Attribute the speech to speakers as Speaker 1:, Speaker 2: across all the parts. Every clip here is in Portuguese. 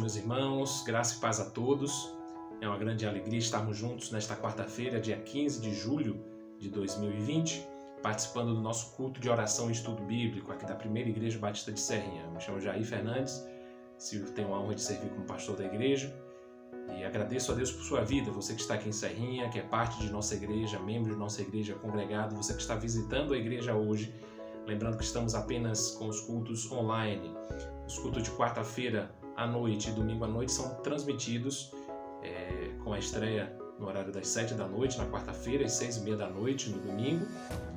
Speaker 1: meus irmãos, graça e paz a todos. É uma grande alegria estarmos juntos nesta quarta-feira, dia 15 de julho de 2020, participando do nosso culto de oração e estudo bíblico aqui da Primeira Igreja Batista de Serrinha. Eu me chamo Jair Fernandes, tenho a honra de servir como pastor da igreja e agradeço a Deus por sua vida, você que está aqui em Serrinha, que é parte de nossa igreja, membro de nossa igreja, congregado, você que está visitando a igreja hoje. Lembrando que estamos apenas com os cultos online. Os cultos de quarta-feira à noite e domingo à noite são transmitidos com a estreia no horário das 7 da noite, na quarta-feira, às 6h30 da noite, no domingo.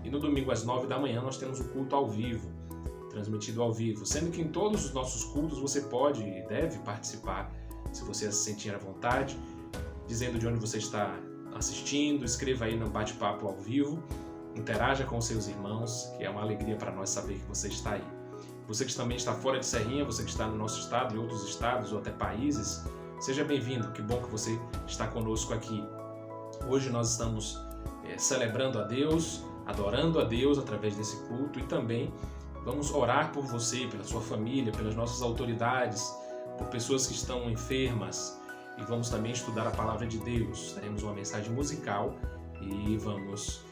Speaker 1: E no domingo às 9 da manhã nós temos o culto ao vivo, transmitido ao vivo. Sendo que em todos os nossos cultos você pode e deve participar, se você se sentir à vontade, dizendo de onde você está assistindo, escreva aí no bate-papo ao vivo. Interaja com os seus irmãos, que é uma alegria para nós saber que você está aí. Você que também está fora de Serrinha, você que está no nosso estado, em outros estados ou até países, seja bem-vindo, que bom que você está conosco aqui. Hoje nós estamos celebrando a Deus, adorando a Deus através desse culto e também vamos orar por você, pela sua família, pelas nossas autoridades, por pessoas que estão enfermas e vamos também estudar a palavra de Deus. Teremos uma mensagem musical e vamos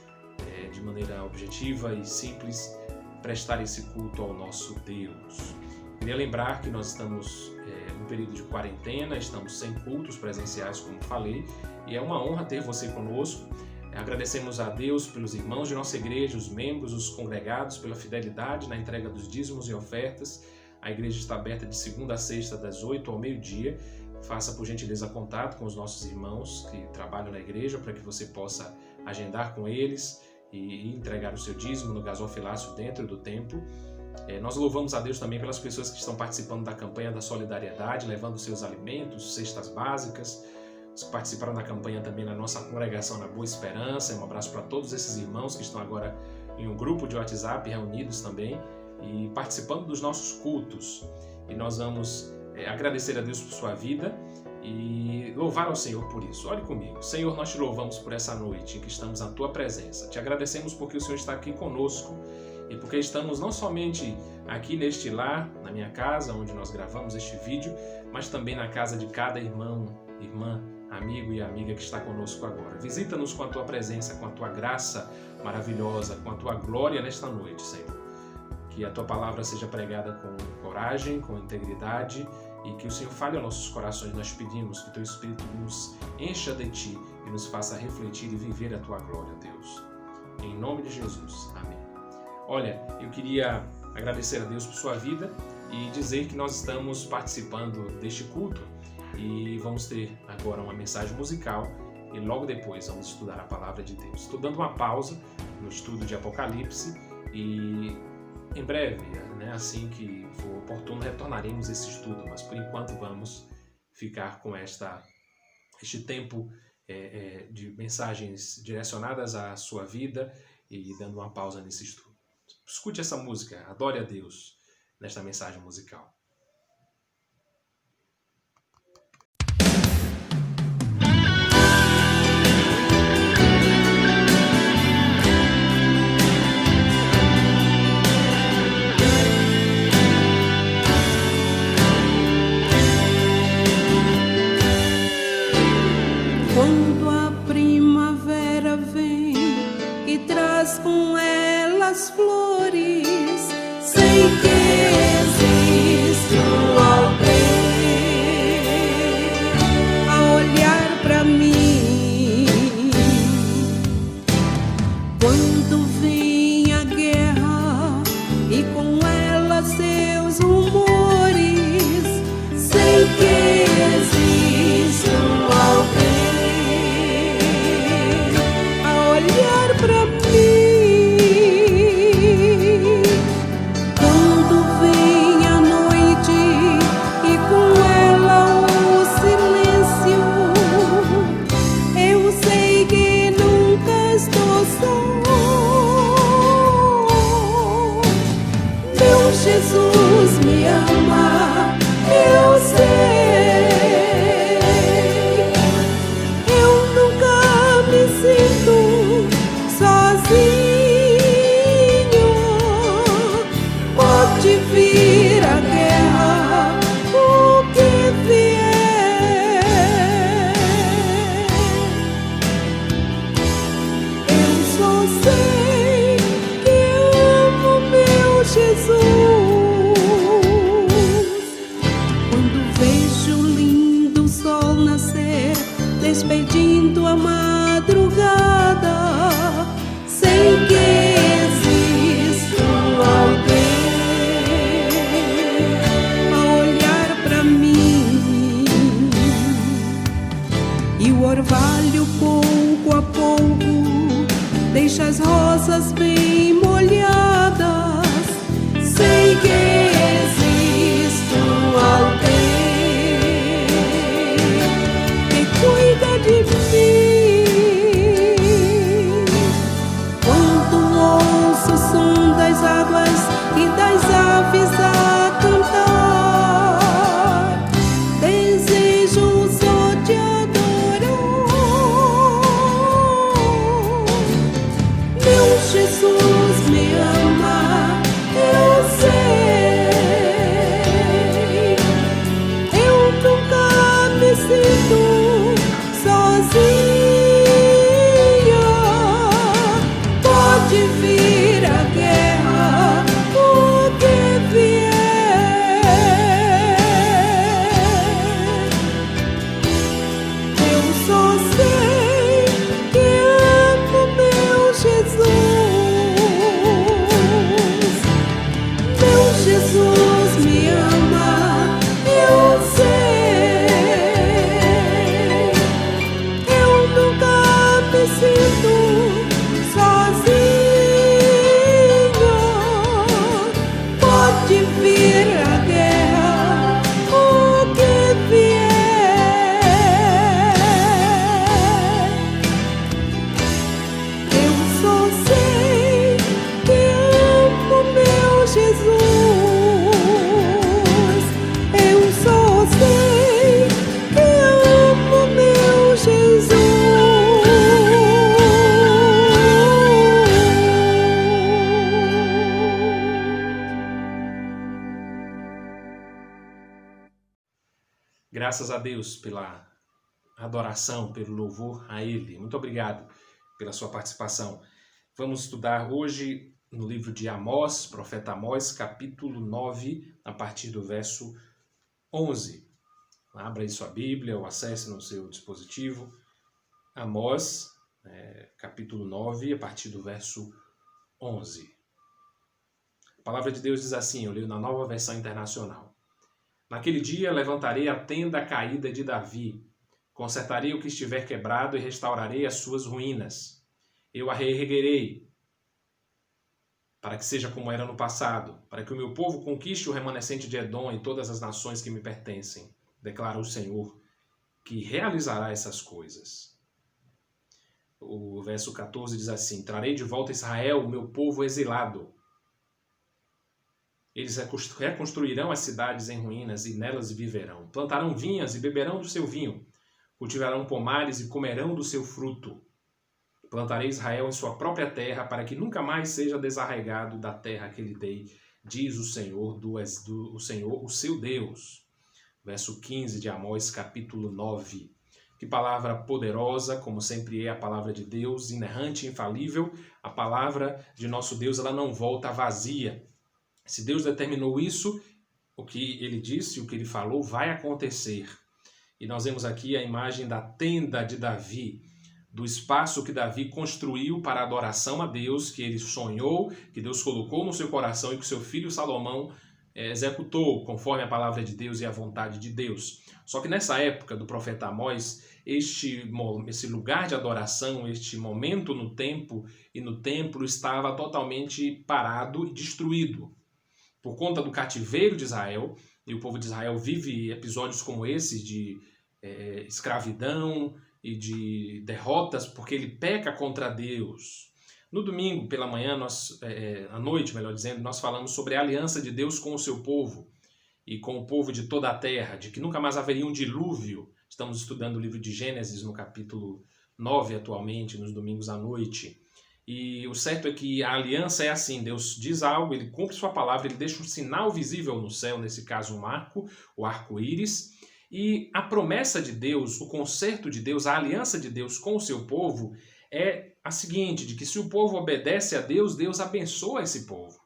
Speaker 1: de maneira objetiva e simples, prestar esse culto ao nosso Deus. Queria lembrar que nós estamos no período de quarentena, estamos sem cultos presenciais, como falei, e é uma honra ter você conosco. Agradecemos a Deus pelos irmãos de nossa igreja, os membros, os congregados, pela fidelidade na entrega dos dízimos e ofertas. A igreja está aberta de segunda a sexta, das 8 ao meio-dia. Faça, por gentileza, contato com os nossos irmãos que trabalham na igreja para que você possa agendar com eles e entregar o seu dízimo no gasofilácio dentro do templo. Nós louvamos a Deus também pelas pessoas que estão participando da campanha da solidariedade, levando seus alimentos, cestas básicas. Os que participaram da campanha também na nossa congregação na Boa Esperança. Um abraço para todos esses irmãos que estão agora em um grupo de WhatsApp reunidos também e participando dos nossos cultos. E nós vamos agradecer a Deus por sua vida e louvar ao Senhor por isso. Olhe comigo. Senhor, nós te louvamos por essa noite em que estamos na Tua presença. Te agradecemos porque o Senhor está aqui conosco e porque estamos não somente aqui neste lar, na minha casa, onde nós gravamos este vídeo, mas também na casa de cada irmão, irmã, amigo e amiga que está conosco agora. Visita-nos com a Tua presença, com a Tua graça maravilhosa, com a Tua glória nesta noite, Senhor. Que a Tua palavra seja pregada com coragem, com integridade, e que o Senhor fale aos nossos corações. Nós pedimos que o Teu Espírito nos encha de Ti e nos faça refletir e viver a Tua glória, Deus. Em nome de Jesus. Amém. Olha, eu queria agradecer a Deus por sua vida e dizer que nós estamos participando deste culto e vamos ter agora uma mensagem musical e logo depois vamos estudar a palavra de Deus. Estou dando uma pausa no estudo de Apocalipse e em breve, assim que for oportuno, retornaremos esse estudo, mas por enquanto vamos ficar com este tempo de mensagens direcionadas à sua vida e dando uma pausa nesse estudo. Escute essa música, adore a Deus nesta mensagem musical.
Speaker 2: Quando a primavera vem e traz com ela as flores, sei que existe alguém a olhar pra mim. Quando vem a guerra e com ela seus rumores, sei que existe alguém olhar pra mim. Quando vem a noite e com ela o silêncio, eu sei que nunca estou só. Meu Jesus me ama, eu sei. Eu nunca me sinto sozinho. Pode vir a guerra, o que vier. sei que amo meu Jesus. Quando vejo o lindo sol nascer, despedindo a madrugada, sei que existe alguém a olhar pra mim. E o orvalho pouco a pouco deixa as rosas bem molhadas. Sei que existe alguém que cuida de mim. Quando ouço o som das águas e das aves a cantar, desejo só te adorar. Meu Jesus me ama, eu sei. Eu nunca me sinto sozinha. Pode vir a guerra, o que vier. Eu só sei que amo meu Jesus. Meu Jesus me ama, eu sei. Eu nunca me sinto sozinha. Pode vir a guerra, o que vier. Eu só sei que amo meu Jesus. Eu só sei que amo meu Jesus.
Speaker 1: Graças a Deus pela adoração, pelo louvor a Ele. Muito obrigado pela sua participação. Vamos estudar hoje no livro de Amós, profeta Amós, capítulo 9, a partir do verso 11. Abra aí sua Bíblia ou acesse no seu dispositivo. Amós, capítulo 9, a partir do verso 11. A palavra de Deus diz assim, eu leio na Nova Versão Internacional. Naquele dia levantarei a tenda caída de Davi, consertarei o que estiver quebrado e restaurarei as suas ruínas. Eu a reerguerei, para que seja como era no passado, para que o meu povo conquiste o remanescente de Edom e todas as nações que me pertencem, declara o Senhor, que realizará essas coisas. O verso 14 diz assim, trarei de volta a Israel, o meu povo exilado. Eles reconstruirão as cidades em ruínas e nelas viverão. Plantarão vinhas e beberão do seu vinho. Cultivarão pomares e comerão do seu fruto. Plantarei Israel em sua própria terra para que nunca mais seja desarraigado da terra que lhe dei, diz o Senhor, o Senhor, o seu Deus. Verso 15 de Amós, capítulo 9. Que palavra poderosa, como sempre é a palavra de Deus, inerrante, infalível. A palavra de nosso Deus, ela não volta vazia. Se Deus determinou isso, o que ele disse, o que ele falou, vai acontecer. E nós vemos aqui a imagem da tenda de Davi, do espaço que Davi construiu para a adoração a Deus, que ele sonhou, que Deus colocou no seu coração e que seu filho Salomão executou, conforme a palavra de Deus e a vontade de Deus. Só que nessa época do profeta Amós, esse lugar de adoração, este momento no tempo e no templo estava totalmente parado e destruído. Por conta do cativeiro de Israel, e o povo de Israel vive episódios como esse de escravidão e de derrotas, porque ele peca contra Deus. No domingo, pela manhã, à noite, melhor dizendo, nós falamos sobre a aliança de Deus com o seu povo e com o povo de toda a terra, de que nunca mais haveria um dilúvio. Estamos estudando o livro de Gênesis no capítulo 9 atualmente, nos domingos à noite. E o certo é que a aliança é assim, Deus diz algo, ele cumpre sua palavra, ele deixa um sinal visível no céu, nesse caso um arco, o arco-íris, e a promessa de Deus, o concerto de Deus, a aliança de Deus com o seu povo é a seguinte, de que se o povo obedece a Deus, Deus abençoa esse povo.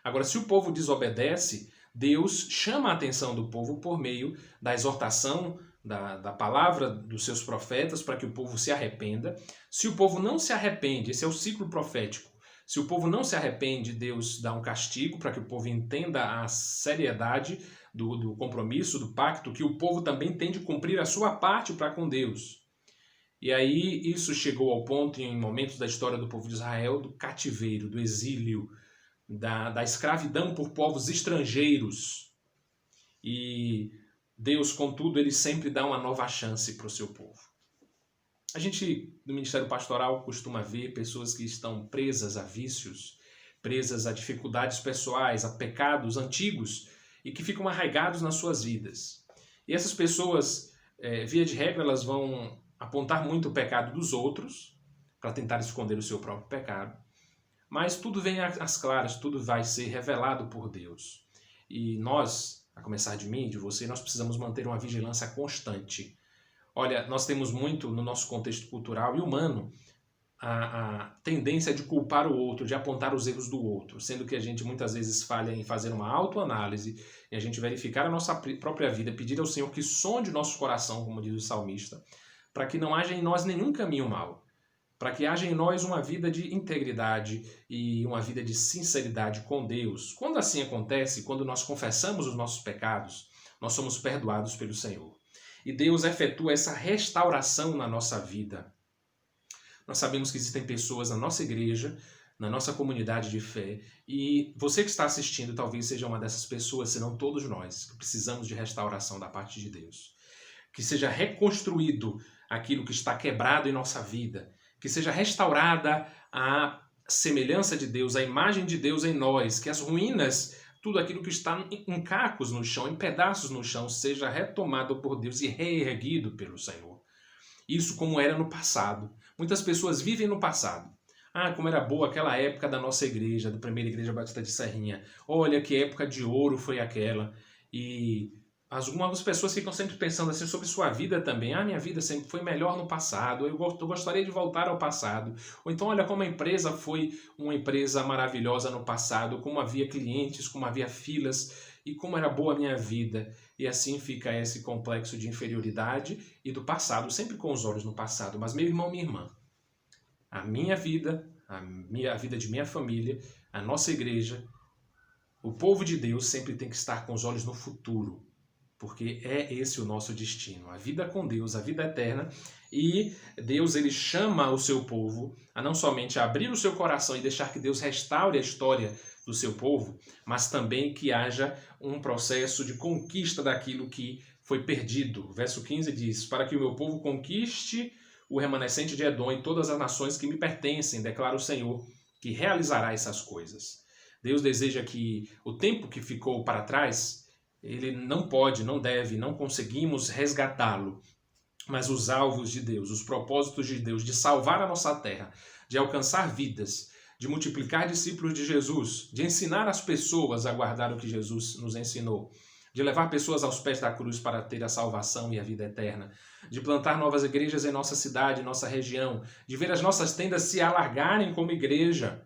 Speaker 1: Agora, se o povo desobedece, Deus chama a atenção do povo por meio da exortação, da palavra dos seus profetas, para que o povo se arrependa. Se o povo não se arrepende, esse é o ciclo profético, se o povo não se arrepende, Deus dá um castigo para que o povo entenda a seriedade do compromisso, do pacto, que o povo também tem de cumprir a sua parte para com Deus. E aí isso chegou ao ponto, em momentos da história do povo de Israel, do cativeiro, do exílio, da escravidão por povos estrangeiros. E Deus, contudo, ele sempre dá uma nova chance para o seu povo. A gente, no Ministério Pastoral, costuma ver pessoas que estão presas a vícios, presas a dificuldades pessoais, a pecados antigos e que ficam arraigados nas suas vidas. E essas pessoas, via de regra, elas vão apontar muito o pecado dos outros para tentar esconder o seu próprio pecado. Mas tudo vem às claras, tudo vai ser revelado por Deus. E nós, a começar de mim e de você, nós precisamos manter uma vigilância constante. Olha, nós temos muito no nosso contexto cultural e humano a tendência de culpar o outro, de apontar os erros do outro, sendo que a gente muitas vezes falha em fazer uma autoanálise e a gente verificar a nossa própria vida, pedir ao Senhor que sonde o nosso coração, como diz o salmista, para que não haja em nós nenhum caminho mau, para que haja em nós uma vida de integridade e uma vida de sinceridade com Deus. Quando assim acontece, quando nós confessamos os nossos pecados, nós somos perdoados pelo Senhor. E Deus efetua essa restauração na nossa vida. Nós sabemos que existem pessoas na nossa igreja, na nossa comunidade de fé, e você que está assistindo talvez seja uma dessas pessoas, senão todos nós, que precisamos de restauração da parte de Deus. Que seja reconstruído aquilo que está quebrado em nossa vida, que seja restaurada a semelhança de Deus, a imagem de Deus em nós, que as ruínas, tudo aquilo que está em cacos no chão, em pedaços no chão, seja retomado por Deus e reerguido pelo Senhor. Isso como era no passado. Muitas pessoas vivem no passado. Ah, como era boa aquela época da nossa igreja, da primeira igreja batista de Serrinha. Olha que época de ouro foi aquela. E algumas pessoas ficam sempre pensando assim sobre sua vida também. Ah, minha vida sempre foi melhor no passado. Eu gostaria de voltar ao passado. Ou então, olha como a empresa foi uma empresa maravilhosa no passado, como havia clientes, como havia filas e como era boa a minha vida. E assim fica esse complexo de inferioridade e do passado, sempre com os olhos no passado. Mas meu irmão, minha irmã, a minha vida, a vida de minha família, a nossa igreja, o povo de Deus sempre tem que estar com os olhos no futuro. Porque é esse o nosso destino, a vida com Deus, a vida eterna. E Deus ele chama o seu povo a não somente abrir o seu coração e deixar que Deus restaure a história do seu povo, mas também que haja um processo de conquista daquilo que foi perdido. Verso 15 diz, para que o meu povo conquiste o remanescente de Edom e todas as nações que me pertencem, declara o Senhor, que realizará essas coisas. Deus deseja que o tempo que ficou para trás, ele não pode, não deve, não conseguimos resgatá-lo. Mas os alvos de Deus, os propósitos de Deus de salvar a nossa terra, de alcançar vidas, de multiplicar discípulos de Jesus, de ensinar as pessoas a guardar o que Jesus nos ensinou, de levar pessoas aos pés da cruz para ter a salvação e a vida eterna, de plantar novas igrejas em nossa cidade, em nossa região, de ver as nossas tendas se alargarem como igreja.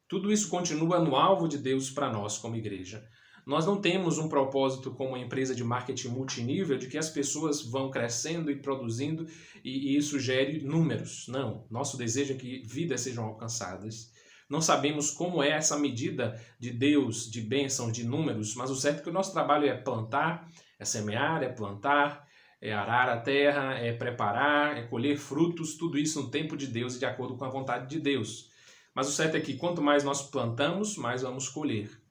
Speaker 1: Tudo isso continua no alvo de Deus para nós como igreja. Nós não temos um propósito como uma empresa de marketing multinível de que as pessoas vão crescendo e produzindo e isso gere números. Não, nosso desejo é que vidas sejam alcançadas. Não sabemos como é essa medida de Deus, de bênção, de números, mas o certo é que o nosso trabalho é plantar, é semear, é plantar, é arar a terra, é preparar, é colher frutos, tudo isso no tempo de Deus e de acordo com a vontade de Deus. Mas o certo é que quanto mais nós plantamos, mais vamos colher.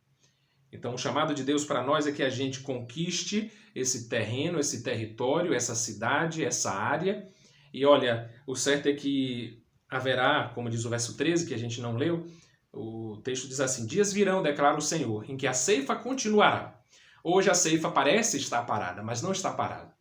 Speaker 1: Então, o chamado de Deus para nós é que a gente conquiste esse terreno, esse território, essa cidade, essa área. E olha, o certo é que haverá, como diz o verso 13, que a gente não leu, o texto diz assim, dias virão, declara o Senhor, em que a ceifa continuará. Hoje a ceifa parece estar parada, mas não está parada.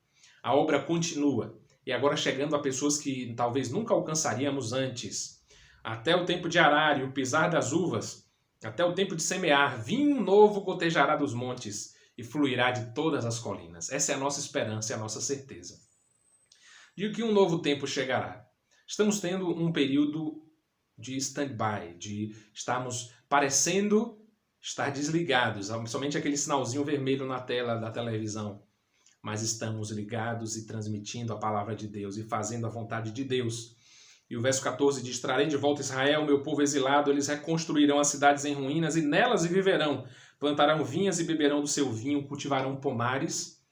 Speaker 1: A obra continua. E agora chegando a pessoas que talvez nunca alcançaríamos antes. Até o tempo de arar e o pisar das uvas, até o tempo de semear, vinho novo gotejará dos montes e fluirá de todas as colinas. Essa é a nossa esperança e a nossa certeza. De que um novo tempo chegará. Estamos tendo um período de stand-by, de estarmos parecendo estar desligados, somente aquele sinalzinho vermelho na tela da televisão, mas estamos ligados e transmitindo a palavra de Deus e fazendo a vontade de Deus. E o verso 14 diz: trarei de volta Israel, meu povo exilado, eles reconstruirão as cidades em ruínas e nelas viverão, plantarão vinhas e beberão do seu vinho, cultivarão pomares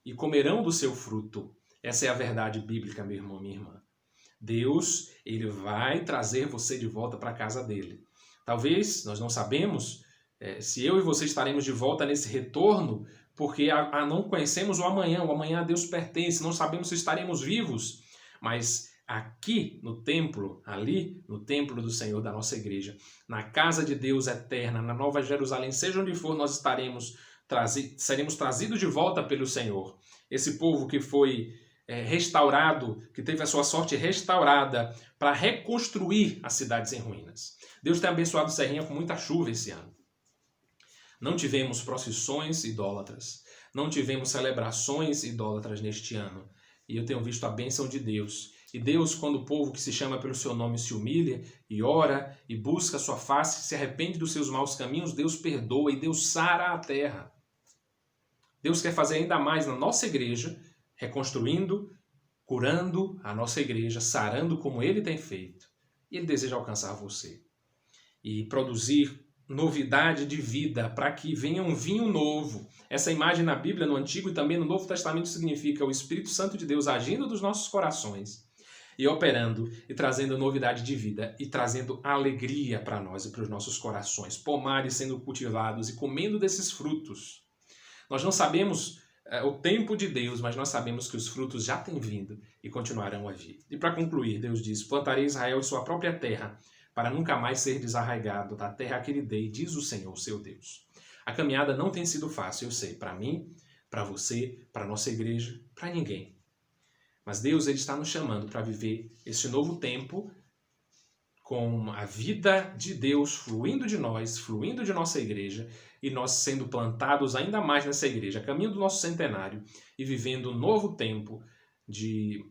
Speaker 1: e comerão do seu fruto. Essa é a verdade bíblica, meu irmão, minha irmã. Deus, ele vai trazer você de volta para a casa dele. Talvez, nós não sabemos se eu e você estaremos de volta nesse retorno, porque não conhecemos o amanhã a Deus pertence, não sabemos se estaremos vivos, mas aqui no templo, ali no templo do Senhor da nossa igreja, na casa de Deus eterna, na Nova Jerusalém, seja onde for, nós seremos trazidos de volta pelo Senhor. Esse povo que foi restaurado, que teve a sua sorte restaurada para reconstruir as cidades em ruínas. Deus tem abençoado Serrinha com muita chuva esse ano. Não tivemos procissões idólatras, não tivemos celebrações idólatras neste ano. E eu tenho visto a bênção de Deus. E Deus, quando o povo que se chama pelo seu nome se humilha e ora e busca a sua face, se arrepende dos seus maus caminhos, Deus perdoa e Deus sara a terra. Deus quer fazer ainda mais na nossa igreja, reconstruindo, curando a nossa igreja, sarando como Ele tem feito. E Ele deseja alcançar você e produzir novidade de vida para que venha um vinho novo. Essa imagem na Bíblia, no Antigo e também no Novo Testamento, significa o Espírito Santo de Deus agindo dos nossos corações e operando e trazendo novidade de vida e trazendo alegria para nós e para os nossos corações. Pomares sendo cultivados e comendo desses frutos. Nós não sabemos o tempo de Deus, mas nós sabemos que os frutos já têm vindo e continuarão a vir. E para concluir, Deus diz: plantarei Israel em sua própria terra, para nunca mais ser desarraigado da terra que lhe dei, diz o Senhor, seu Deus. A caminhada não tem sido fácil, eu sei, para mim, para você, para a nossa igreja, para ninguém. Mas Deus, Ele está nos chamando para viver esse novo tempo com a vida de Deus fluindo de nós, fluindo de nossa igreja, e nós sendo plantados ainda mais nessa igreja, caminho do nosso centenário, e vivendo um novo tempo de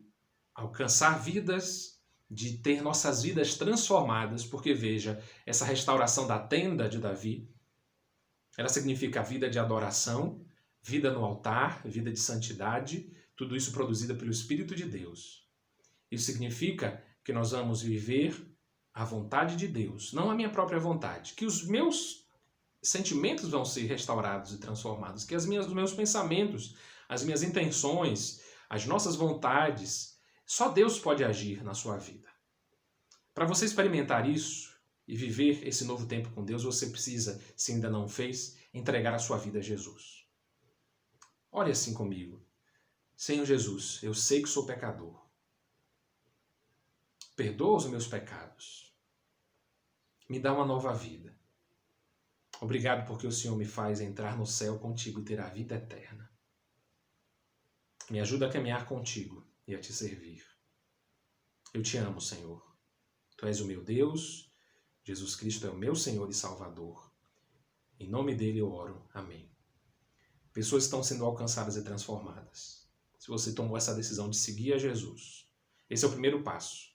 Speaker 1: alcançar vidas, de ter nossas vidas transformadas, porque veja, essa restauração da tenda de Davi, ela significa a vida de adoração, vida no altar, vida de santidade, tudo isso produzida pelo Espírito de Deus. Isso significa que nós vamos viver a vontade de Deus, não a minha própria vontade, que os meus sentimentos vão ser restaurados e transformados, que os meus pensamentos, as minhas intenções, as nossas vontades, só Deus pode agir na sua vida. Para você experimentar isso e viver esse novo tempo com Deus, você precisa, se ainda não fez, entregar a sua vida a Jesus. Ore assim comigo. Senhor Jesus, eu sei que sou pecador. Perdoa os meus pecados. Me dá uma nova vida. Obrigado porque o Senhor me faz entrar no céu contigo e ter a vida eterna. Me ajuda a caminhar contigo e a te servir. Eu te amo, Senhor. Tu és o meu Deus. Jesus Cristo é o meu Senhor e Salvador. Em nome dele eu oro. Amém. Pessoas estão sendo alcançadas e transformadas. Se você tomou essa decisão de seguir a Jesus, esse é o primeiro passo.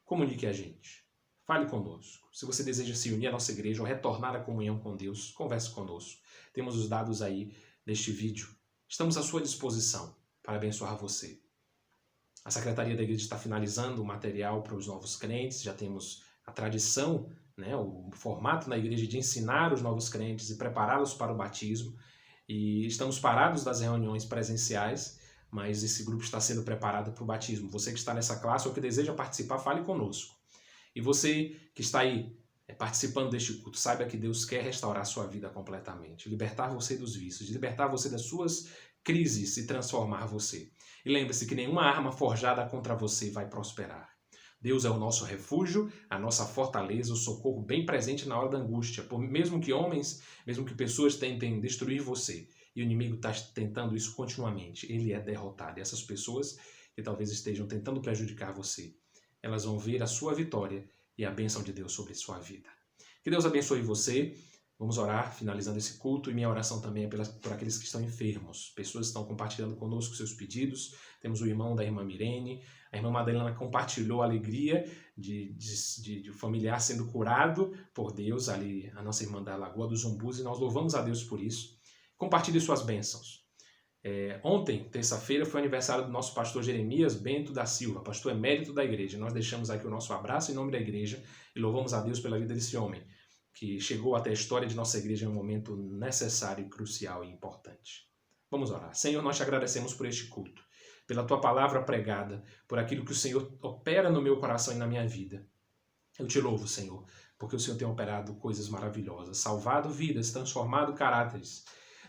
Speaker 1: Comunique a gente. Fale conosco. Se você deseja se unir à nossa igreja ou retornar à comunhão com Deus, converse conosco. Temos os dados aí deste vídeo. Estamos à sua disposição para abençoar você. A Secretaria da Igreja está finalizando o material para os novos crentes. Já temos a tradição, o formato na igreja de ensinar os novos crentes e prepará-los para o batismo. E estamos parados das reuniões presenciais, mas esse grupo está sendo preparado para o batismo. Você que está nessa classe ou que deseja participar, fale conosco. E você que está aí participando deste culto, saiba que Deus quer restaurar a sua vida completamente, libertar você dos vícios, libertar você das suas crises e transformar você. E lembre-se que nenhuma arma forjada contra você vai prosperar. Deus é o nosso refúgio, a nossa fortaleza, o socorro bem presente na hora da angústia. Mesmo que homens, mesmo que pessoas tentem destruir você, e o inimigo está tentando isso continuamente, ele é derrotado. E essas pessoas que talvez estejam tentando prejudicar você, elas vão ver a sua vitória e a bênção de Deus sobre sua vida. Que Deus abençoe você. Vamos orar, finalizando esse culto, e minha oração também é por aqueles que estão enfermos. Pessoas que estão compartilhando conosco seus pedidos. Temos o irmão da irmã Mirene, a irmã Madalena compartilhou a alegria de familiar sendo curado por Deus, ali a nossa irmã da Lagoa dos Umbus, e nós louvamos a Deus por isso. Compartilhe suas bênçãos. Ontem, terça-feira, foi o aniversário do nosso pastor Jeremias Bento da Silva, pastor emérito da igreja. Nós deixamos aqui o nosso abraço em nome da igreja e louvamos a Deus pela vida desse homem, que chegou até a história de nossa igreja em um momento necessário, crucial e importante. Vamos orar. Senhor, nós te agradecemos por este culto, pela tua palavra pregada, por aquilo que o Senhor opera no meu coração e na minha vida. Eu te louvo, Senhor, porque o Senhor tem operado coisas maravilhosas, salvado vidas, transformado caráteres,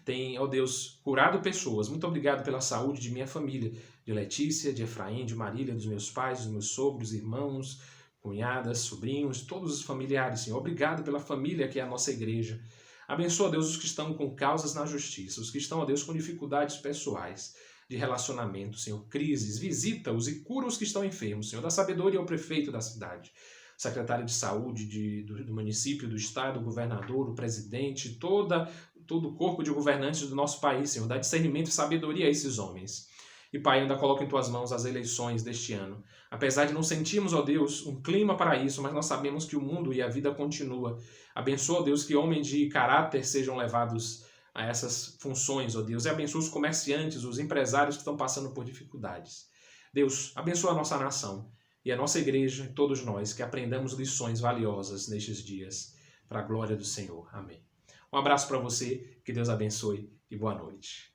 Speaker 1: tem, ó Deus, curado pessoas. Muito obrigado pela saúde de minha família, de Letícia, de Efraim, de Marília, dos meus pais, dos meus sogros, irmãos, cunhadas, sobrinhos, todos os familiares, Senhor. Obrigado pela família que é a nossa igreja. Abençoa, Deus, os que estão com causas na justiça, os que estão, ó Deus, com dificuldades pessoais, de relacionamento, Senhor, crises. Visita-os e cura os que estão enfermos, Senhor. Dá sabedoria ao prefeito da cidade, secretário de saúde do município, do estado, o governador, o presidente, todo o corpo de governantes do nosso país, Senhor. Dá discernimento e sabedoria a esses homens. E, Pai, ainda coloco em Tuas mãos as eleições deste ano. Apesar de não sentirmos, ó Deus, um clima para isso, mas nós sabemos que o mundo e a vida continua. Abençoa, ó Deus, que homens de caráter sejam levados a essas funções, ó Deus. E abençoa os comerciantes, os empresários que estão passando por dificuldades. Deus, abençoa a nossa nação e a nossa igreja, e todos nós, que aprendamos lições valiosas nestes dias, para a glória do Senhor. Amém. Um abraço para você, que Deus abençoe e boa noite.